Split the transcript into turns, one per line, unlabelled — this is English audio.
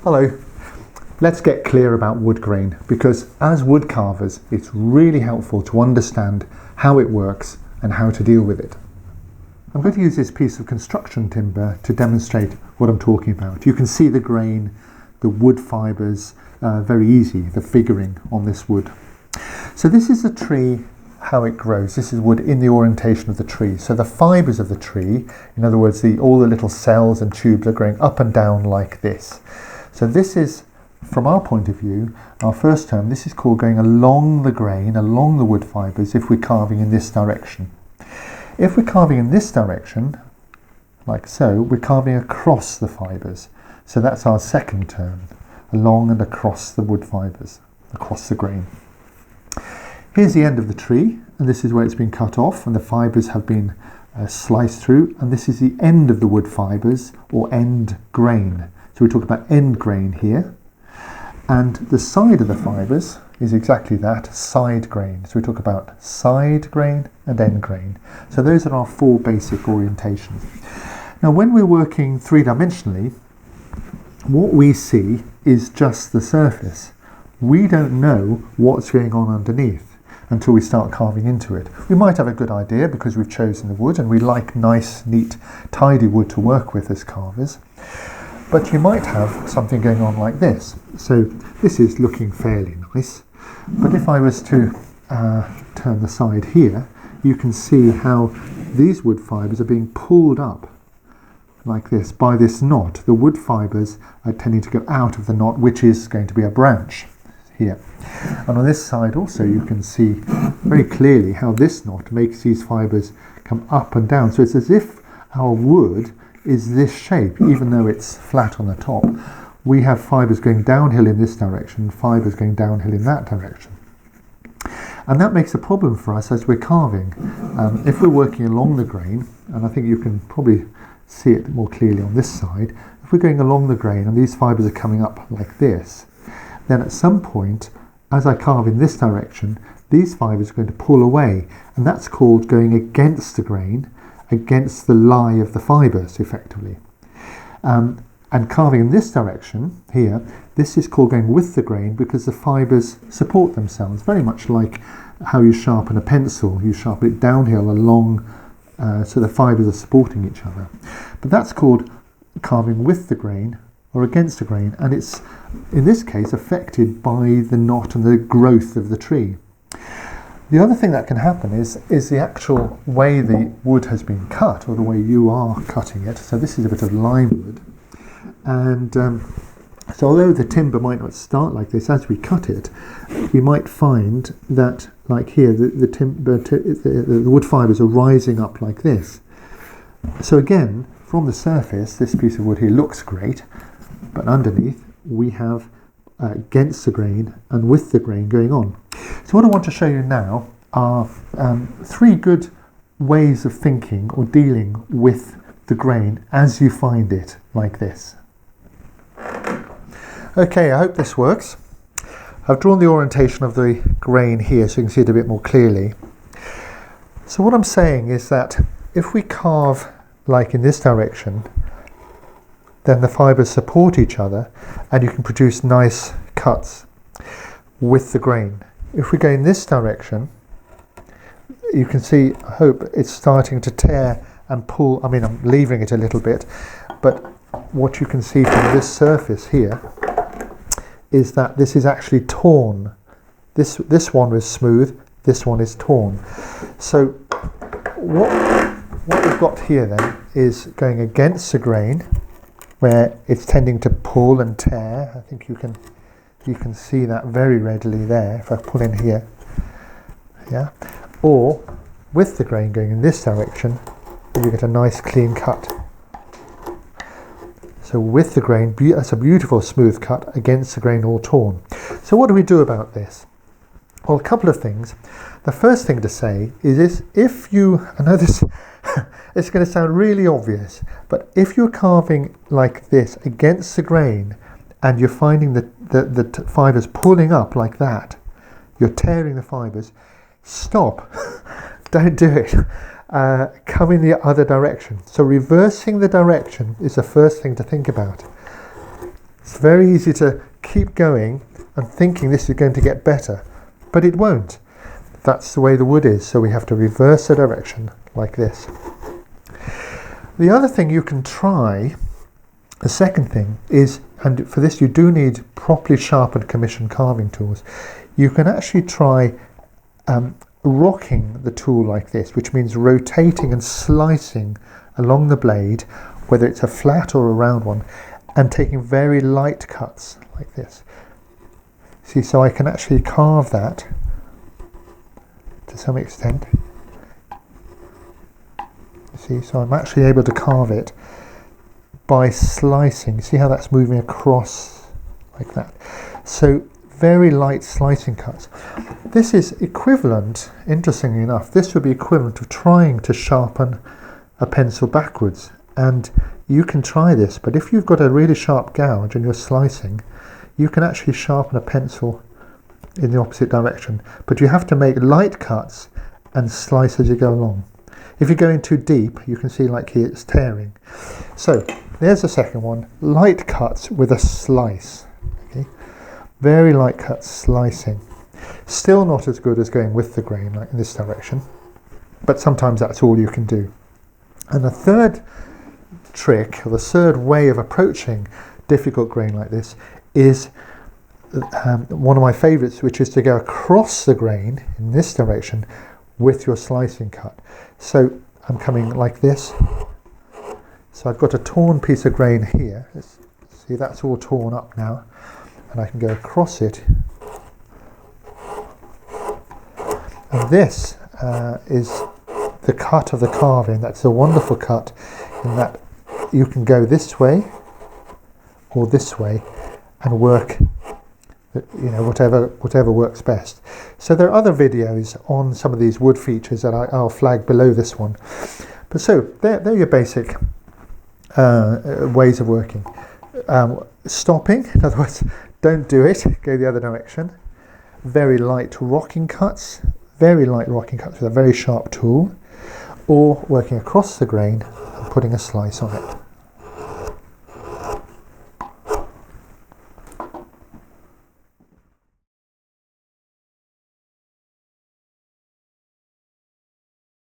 Hello. Let's get clear about wood grain, because as wood carvers it's really helpful to understand how it works and how to deal with it. I'm going to use this piece of construction timber to demonstrate what I'm talking about. You can see the grain, the wood fibres, very easy, the figuring on this wood. So this is the tree, how it grows. This is wood in the orientation of the tree. So the fibres of the tree, in other words, all the little cells and tubes are growing up and down like this. So this is, from our point of view, our first term, this is called going along the grain, along the wood fibres, if we're carving in this direction. If we're carving in this direction, like so, we're carving across the fibres. So that's our second term, along and across the wood fibres, across the grain. Here's the end of the tree, and this is where it's been cut off, and the fibres have been sliced through, and this is the end of the wood fibres, or end grain. So we talk about end grain here. And the side of the fibres is exactly that, side grain. So we talk about side grain and end grain. So those are our four basic orientations. Now when we're working three-dimensionally, what we see is just the surface. We don't know what's going on underneath until we start carving into it. We might have a good idea because we've chosen the wood and we like nice, neat, tidy wood to work with as carvers. But you might have something going on like this. So this is looking fairly nice. But if I was to turn the side here, you can see how these wood fibres are being pulled up like this by this knot. The wood fibres are tending to go out of the knot, which is going to be a branch here. And on this side also you can see very clearly how this knot makes these fibres come up and down. So it's as if our wood is this shape, even though it's flat on the top. We have fibres going downhill in this direction, fibres going downhill in that direction. And that makes a problem for us as we're carving. If we're working along the grain, and I think you can probably see it more clearly on this side, if we're going along the grain and these fibres are coming up like this, then at some point, as I carve in this direction, these fibres are going to pull away, and that's called going against the grain, against the lie of the fibres, effectively. And carving in this direction, here, this is called going with the grain because the fibres support themselves, very much like how you sharpen a pencil. You sharpen it downhill along, so the fibres are supporting each other. But that's called carving with the grain or against the grain, and it's, in this case, affected by the knot and the growth of the tree. The other thing that can happen is the actual way the wood has been cut, or the way you are cutting it. So this is a bit of lime wood, and so although the timber might not start like this, as we cut it, we might find that, like here, the wood fibres are rising up like this. So again, from the surface, this piece of wood here looks great, but underneath we have against the grain and with the grain going on. So what I want to show you now are three good ways of thinking or dealing with the grain as you find it like this. Okay, I hope this works. I've drawn the orientation of the grain here so you can see it a bit more clearly. So what I'm saying is that if we carve like in this direction, then the fibres support each other and you can produce nice cuts with the grain. If we go in this direction, you can see, I hope, it's starting to tear and pull. I mean, I'm leaving it a little bit, but what you can see from this surface here is that this is actually torn. This one was smooth, this one is torn. So what we've got here then is going against the grain, where it's tending to pull and tear. I think you can see that very readily there if I pull in here. Yeah, or with the grain going in this direction, you get a nice clean cut. So with the grain, that's a beautiful smooth cut, against the grain all torn. So what do we do about this? Well, a couple of things. The first thing to say is if you, I know this, it's going to sound really obvious, but if you're carving like this against the grain and you're finding the fibres pulling up like that, you're tearing the fibres, stop. Don't do it. Come in the other direction. So reversing the direction is the first thing to think about. It's very easy to keep going and thinking this is going to get better, but it won't. That's the way the wood is, so we have to reverse the direction like this. The other thing you can try, the second thing is, and for this you do need properly sharpened commission carving tools, you can actually try rocking the tool like this, which means rotating and slicing along the blade, whether it's a flat or a round one, and taking very light cuts like this. See, so I can actually carve that to some extent. See, so I'm actually able to carve it by slicing. See how that's moving across like that? So very light slicing cuts. This is equivalent, interestingly enough, this would be equivalent to trying to sharpen a pencil backwards. And you can try this, but if you've got a really sharp gouge and you're slicing, you can actually sharpen a pencil in the opposite direction. But you have to make light cuts and slice as you go along. If you're going too deep, you can see like here it's tearing. So there's the second one, light cuts with a slice. Okay? Very light cuts, slicing. Still not as good as going with the grain, like in this direction, but sometimes that's all you can do. And the third trick, or the third way of approaching difficult grain like this, is one of my favourites, which is to go across the grain in this direction with your slicing cut. So I'm coming like this. So I've got a torn piece of grain here. See, that's all torn up now. And I can go across it. And this is the cut of the carving. That's a wonderful cut in that you can go this way or this way and work, whatever works best. So there are other videos on some of these wood features that I'll flag below this one. But so they're your basic ways of working. Stopping, in other words, don't do it, go the other direction. Very light rocking cuts with a very sharp tool, or working across the grain and putting a slice on it.